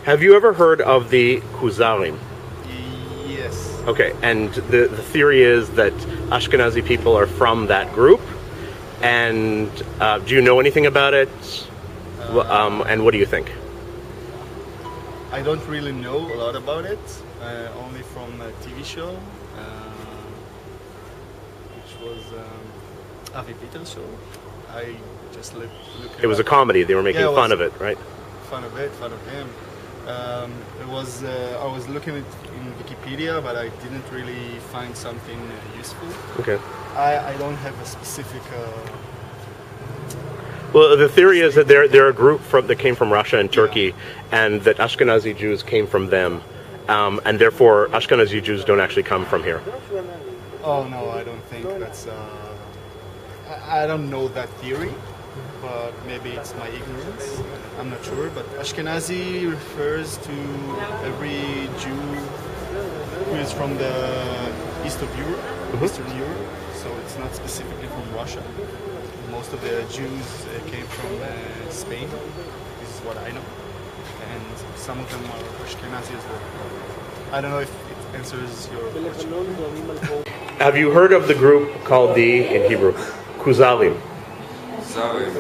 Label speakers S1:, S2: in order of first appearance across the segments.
S1: Have you ever heard of the Kharzan?
S2: Yes.
S1: Okay, and the theory is that Ashkenazi people are from that group. And do you know anything about it? And what do you think?
S2: I don't really know a lot about it, only from a TV show, which was Avi Peter's show. I just looked
S1: It was a comedy. They were making fun of it, right?
S2: Fun of it, fun of him. It was. I was looking at it in Wikipedia, but I didn't really find something useful.
S1: Okay.
S2: I don't have a specific.
S1: Well, the theory is that they're a group that came from Russia and Turkey, and that Ashkenazi Jews came from them, and therefore Ashkenazi Jews don't actually come from here.
S2: Oh no, I don't think that's. I don't know that theory, but maybe it's my ignorance. I'm not sure. But Ashkenazi refers to every Jew who is from the east of Europe, Eastern Europe. So it's not specifically from Russia. Most of the Jews came from Spain. This is what I know, and some of them are Ashkenazi as well. I don't know if it answers your question.
S1: Have you heard of the group called in Hebrew, Khazalim?
S3: Zarim,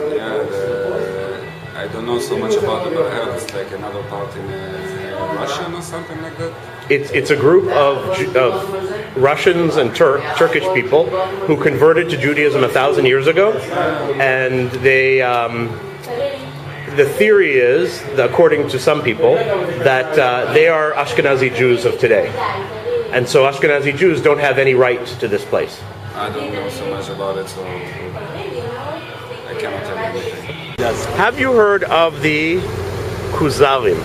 S3: I don't know so much about it, but I heard it's like another part in Russian or something like that.
S1: It's a group of Russians and Turkish people who converted to Judaism 1,000 years ago, and they. The theory is, according to some people, that they are Ashkenazi Jews of today, and so Ashkenazi Jews don't have any right to this place.
S3: I don't know so much about it, so I cannot tell you anything.
S4: Yes.
S1: Have you heard of the Khazalim?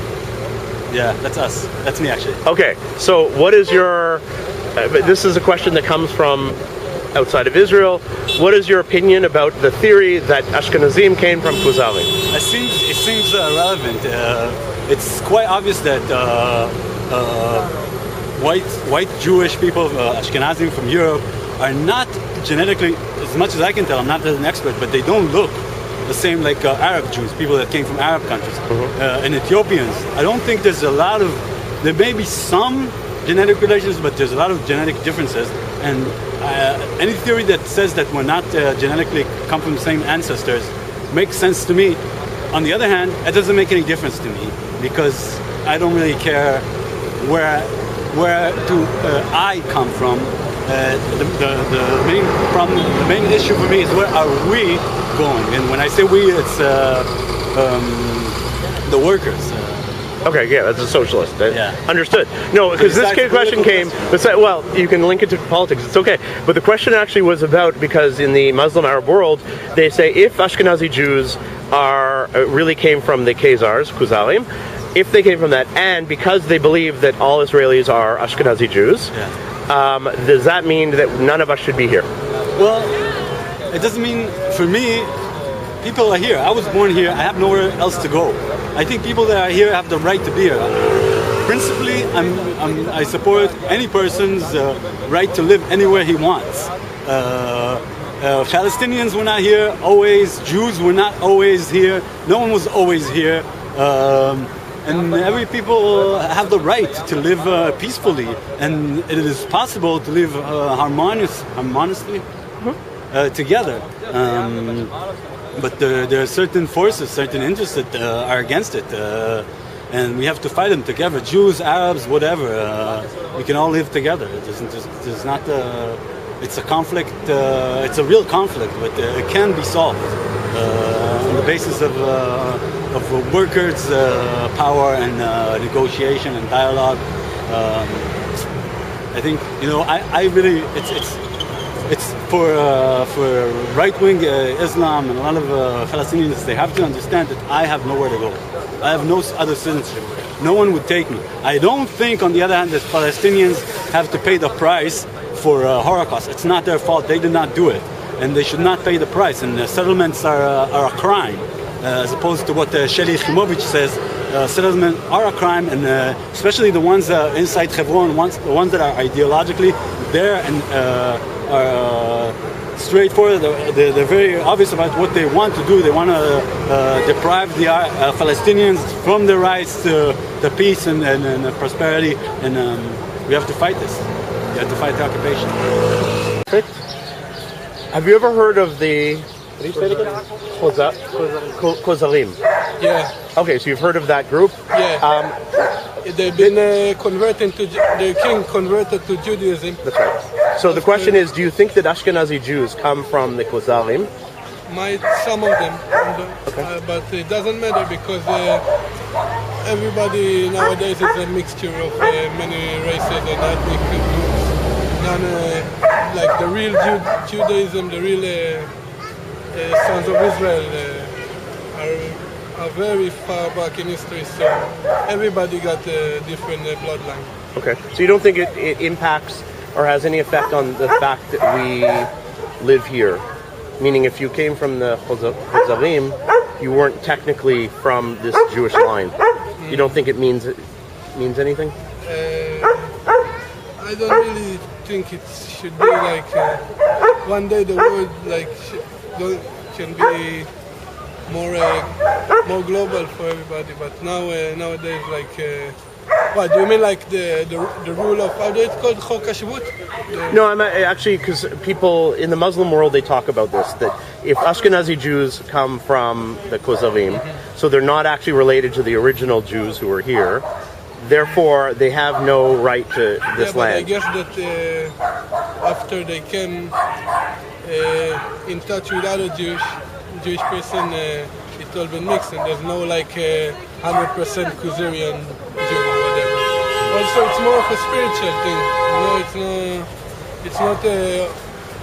S4: Yeah, that's us. That's me, actually.
S1: Okay, so what is your... this is a question that comes from outside of Israel. What is your opinion about the theory that Ashkenazim came from Khazalim?
S4: It seems relevant. It's quite obvious that white Jewish people, Ashkenazim from Europe, are not genetically, as much as I can tell, I'm not an expert, but they don't look the same like Arab Jews, people that came from Arab countries, and Ethiopians. I don't think there may be some genetic relations, but there's a lot of genetic differences. And any theory that says that we're not genetically come from the same ancestors makes sense to me. On the other hand, it doesn't make any difference to me, because I don't really care where I come from. The main problem, the main issue for me is where are we going? And when I say we, it's the workers.
S1: Okay, yeah, that's a socialist.
S4: Yeah.
S1: Understood. No, because this question came... Well, you can link it to politics, it's okay. But the question actually was about, because in the Muslim Arab world, they say if Ashkenazi Jews really came from the Khazars, Khazalim, if they came from that, and because they believe that all Israelis are Ashkenazi Jews, does that mean that none of us should be here?
S4: Well, it doesn't mean, for me, people are here. I was born here. I have nowhere else to go. I think people that are here have the right to be here. Principally, I support any person's right to live anywhere he wants. Palestinians were not here always. Jews were not always here. No one was always here. And every people have the right to live peacefully, and it is possible to live harmoniously together. But there are certain forces, certain interests that are against it, and we have to fight them together. Jews, Arabs, whatever. We can all live together. There's not. It's a conflict. It's a real conflict, but it can be solved on the basis of workers' power and negotiation and dialogue. I think I really it's for right-wing Islam and a lot of Palestinians. They have to understand that I have nowhere to go. I have no other citizenship. No one would take me. I don't think, on the other hand, that Palestinians have to pay the price for Holocaust. It's not their fault. They did not do it, and they should not pay the price. And settlements are a crime. As opposed to what Sheli Ychimovich says, settlements are a crime, and especially the ones inside Hebron, the ones that are ideologically there and are straightforward. They're very obvious about what they want to do. They want to deprive the Palestinians from their rights to the peace and the prosperity, and we have to fight this. We have to fight the occupation.
S1: Perfect. Have you ever heard of the... What do you say it again? Khazarim.
S5: Yeah,
S1: Okay, so you've heard of that group?
S5: yeah. They've been converted to, the king converted to Judaism.
S1: That's right. So the question is, do you think that Ashkenazi Jews come from the Khazarim?
S5: Some of them, but it doesn't matter because everybody nowadays is a mixture of many races and ethnic groups. None, like the real Judaism, the real sons of Israel are very far back in history, so everybody got a different bloodline.
S1: Okay. So you don't think it impacts or has any effect on the fact that we live here? Meaning if you came from the Khazarim, you weren't technically from this Jewish line. You don't think it means anything?
S5: I don't really think it should be like one day the world like can be more global for everybody. But nowadays like what do you mean like the rule of how do it called Chok HaShavut?
S1: No, I'm actually because people in the Muslim world they talk about this that if Ashkenazi Jews come from the Khazarim, so they're not actually related to the original Jews who were here. Therefore, they have no right to this
S5: But I
S1: land.
S5: guess that after they came in touch with other Jewish person, it all been mixed, and there's no like 100% Khazarian Jew or whatever. Also, it's more of a spiritual thing. You know, it's not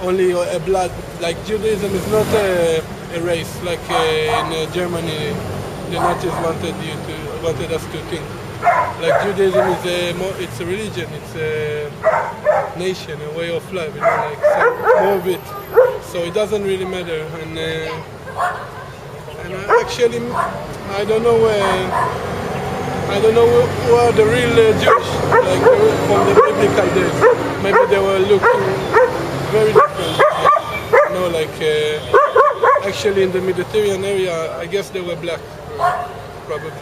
S5: only a blood. Like Judaism is not a race. Like in Germany, the Nazis wanted us to think. Like Judaism is it's a religion, it's a nation, a way of life, you know, like more of it. So it doesn't really matter. And actually, I don't know who are the real Jewish, like from the biblical days. Maybe they were looking very different. You know, like actually in the Mediterranean area, I guess they were black, probably.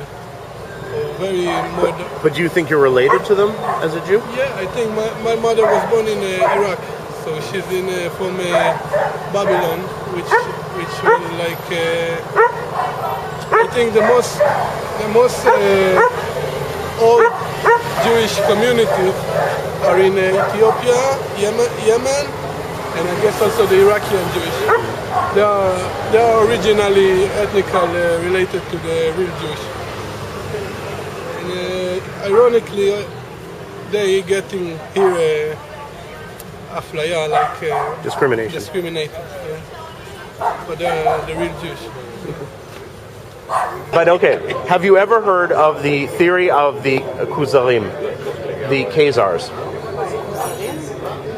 S5: Very modern.
S1: But do you think you're related to them as a Jew?
S5: Yeah, I think my mother was born in Iraq, so she's from Babylon, which was like I think the most old Jewish communities are in Ethiopia, Yemen, and I guess also the Iraqi Jewish. They are originally ethnically related to the real Jewish. Ironically, they getting here aflaya, like
S1: Discrimination.
S5: discriminated. Yeah. But they're the real Jews.
S1: But okay, have you ever heard of the theory of the Khazarim, the Khazars?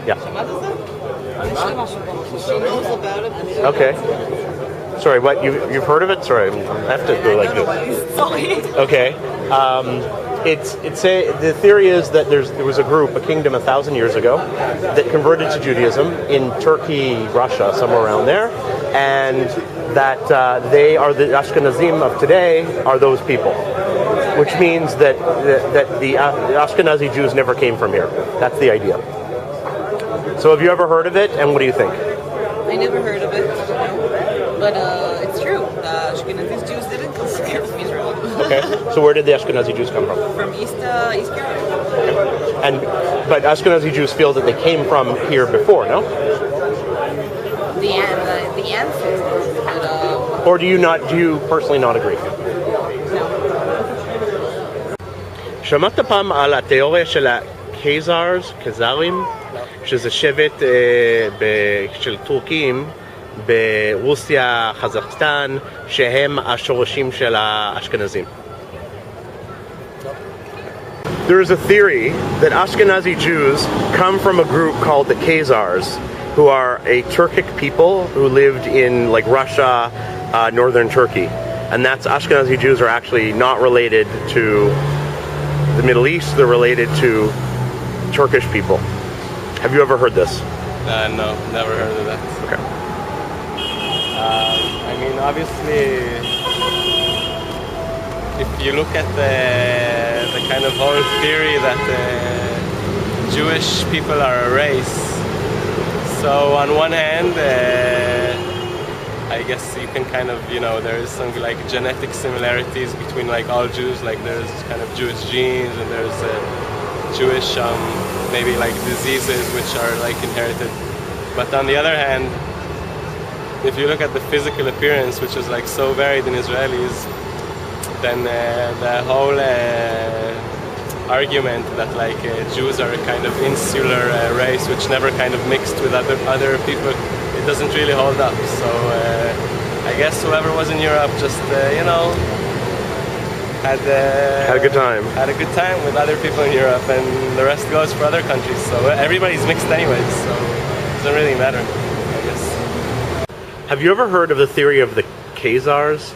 S1: Yeah. Okay. Sorry, what? You've heard of it? Sorry, I have to go like this.
S6: Sorry.
S1: Okay. The theory is that there was a group, a kingdom 1,000 years ago, that converted to Judaism in Turkey, Russia, somewhere around there, and that they are the Ashkenazim of today are those people, which means that the Ashkenazi Jews never came from here. That's the idea. So have you ever heard of it, and what do you think?
S6: I never heard of it, but it's true. Ashkenazi Jews didn't come from Israel.
S1: Okay, so where did the Ashkenazi Jews come from?
S6: From East Europe.
S1: But Ashkenazi Jews feel that they came from here before, no?
S6: The ancestors. But,
S1: Or do you personally not agree?
S6: no.
S1: שמעת פעם על התיאוריה של הקייזרים, שזה שבט של טורקים ברוסיה, חזקסטן, שהם השורשים של האשכנזים. There is a theory that Ashkenazi Jews come from a group called the Khazars, who are a Turkic people who lived in like Russia, northern Turkey. And that's Ashkenazi Jews are actually not related to the Middle East, they're related to Turkish people. Have you ever heard this?
S7: No, never heard of that.
S1: Okay.
S7: I mean, obviously, if you look at the the kind of whole theory that Jewish people are a race. So on one hand, I guess you can kind of, there's some like genetic similarities between like all Jews, like there's kind of Jewish genes and there's Jewish maybe like diseases which are like inherited. But on the other hand, if you look at the physical appearance, which is like so varied in Israelis, then the whole argument that like Jews are a kind of insular race which never kind of mixed with other people, it doesn't really hold up. So I guess whoever was in Europe just had a good time. Had a good time with other people in Europe, and the rest goes for other countries. So everybody's mixed anyways, so it doesn't really matter, I guess.
S1: Have you ever heard of the theory of the Khazars?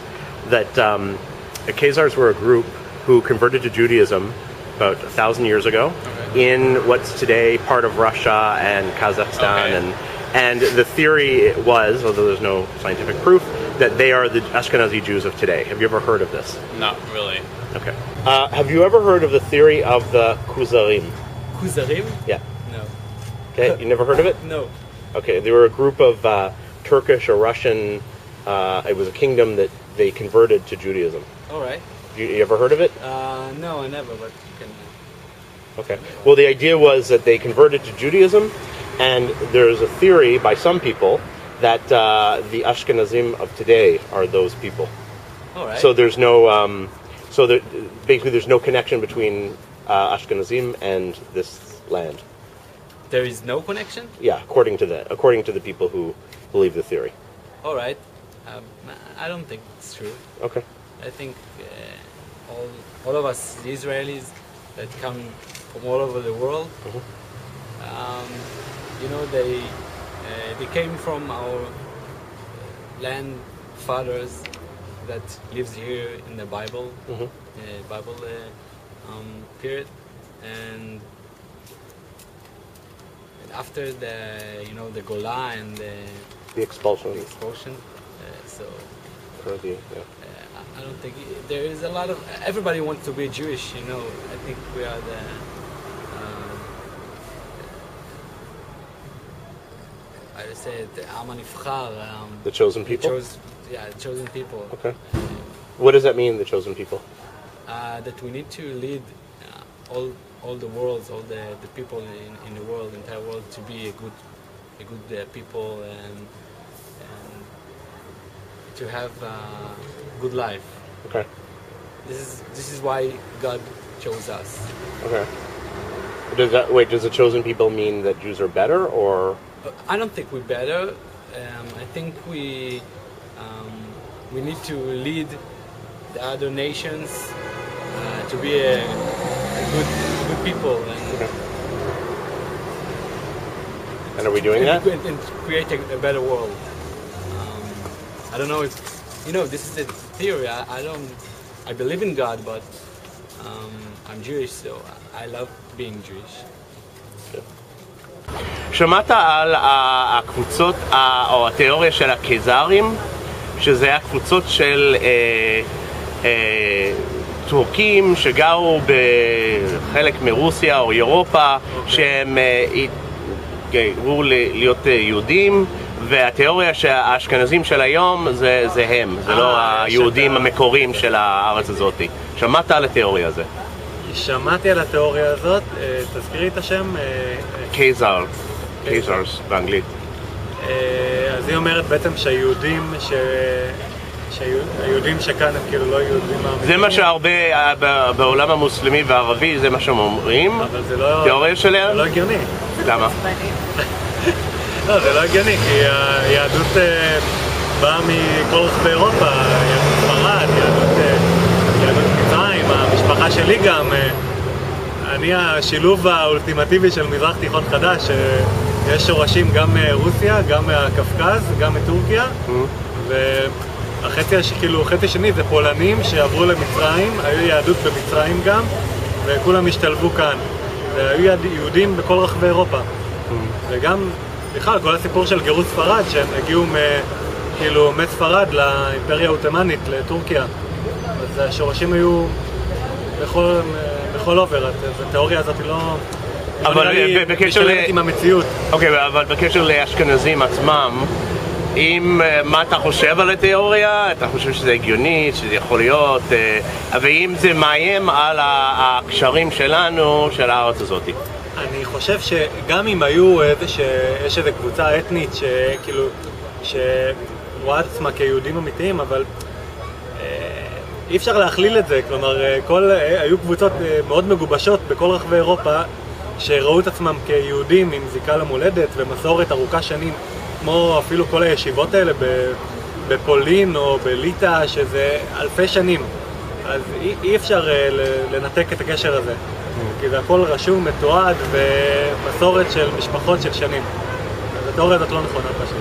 S1: That the Khazars were a group who converted to Judaism about 1,000 years ago in what's today part of Russia and Kazakhstan, and the theory was, although there's no scientific proof, that they are the Ashkenazi Jews of today. Have you ever heard of this?
S8: Not really.
S1: Okay. Have you ever heard of the theory of the Khazarim?
S8: Khazarim?
S1: Yeah.
S8: No.
S1: Okay, you never heard of it?
S8: No.
S1: Okay, they were a group of Turkish or Russian, it was a kingdom that they converted to Judaism.
S8: All right.
S1: You ever heard of it?
S8: No, I never, but you can...
S1: Okay. Well, the idea was that they converted to Judaism, and there's a theory by some people that the Ashkenazim of today are those people.
S8: All right.
S1: So there's no, basically there's no connection between Ashkenazim and this land.
S8: There is no connection?
S1: Yeah, according to the people who believe the theory.
S8: All right. I don't think it's true.
S1: Okay.
S8: I think all of us Israelis that come from all over the world, they came from our land fathers that lives here in the Bible, Bible period, and after the Gola and
S1: the expulsion.
S8: I don't think there is a lot of everybody wants to be Jewish. I think we are
S1: the chosen people.
S8: The chosen people.
S1: Okay. What does that mean, the chosen people?
S8: That we need to lead all the worlds, all the people in the world, entire world, to be a good people and to have a good life.
S1: Okay.
S8: This is why God chose us.
S1: Okay. Does the chosen people mean that Jews are better, or?
S8: I don't think we're better. I think we need to lead the other nations to be a good people.
S1: And are we doing that?
S8: And create a better world. I don't know if this is the theory. I believe in God, but I'm Jewish, so I love being Jewish.
S1: שמעת על הקבוצות או התיאוריה של הקייזרים, שזה היה קבוצות של טורקים שגרו בחלק מרוסיה או אירופה, שהם התגיירו להיות יהודים, והתיאוריה שהאשכנזים של היום זה הם, זה לא היהודים המקוריים של הארץ הזאת. שמעת על התיאוריה הזאת?
S9: שמעתי על התיאוריה הזאת, תזכירי את השם?
S1: קייזרס באנגלית.
S9: אז היא אומרת בעצם שהיהודים שכאן הם כאילו לא יהודים האמיתיים.
S1: זה מה שהרבה בעולם המוסלמי והערבי, זה מה שהם אומרים.
S9: אבל זה לא...
S1: תיאוריה שלהם?
S9: זה לא הגיוני.
S1: למה?
S9: לא, זה לא הגיוני, כי היהדות באה מכל רחבי אירופה, יהדות ספרד, יהדות מצרים, המשפחה שלי גם. אני השילוב האולטימטיבי של מזרח תיכון חדש, יש שורשים גם מרוסיה, גם מהקפקז, גם מטורקיה, והחצי השני זה פולנים שעברו למצרים, היו יהדות במצרים גם, וכולם השתלבו כאן. והיו יהודים בכל רחבי אירופה. וגם, בכלל, כל הסיפור של גירוש ספרד, שהם הגיעו מספרד לאימפריה העות'מאנית, לטורקיה. אז השורשים היו בכל all over, התיאוריה הזאת היא לא...
S1: אבל
S9: משתלמת עם המציאות.
S1: אוקיי, אבל בקשר לאשכנזים עצמם, מה אתה חושב על התיאוריה? אתה חושב שזה הגיוני, שזה יכול להיות, ואם זה מאיים על הקשרים שלנו, של הארץ הזאת?
S9: אני חושב שגם אם היו יש איזו קבוצה אתנית שכאילו, שרואה את עצמה כיהודים אמיתיים, אבל אי אפשר להכליל את זה, כלומר, היו קבוצות מאוד מגובשות בכל רחבי אירופה שראו את עצמם כיהודים עם זיקה למולדת ומסורת ארוכה שנים, כמו אפילו כל הישיבות האלה בפולין או בליטא, שזה אלפי שנים. אז אי אפשר לנתק את הקשר הזה, כי זה הכל רשום, מתועד ומסורת של משפחות של שנים. אז התיאוריה הזאת לא נכונה פשוט.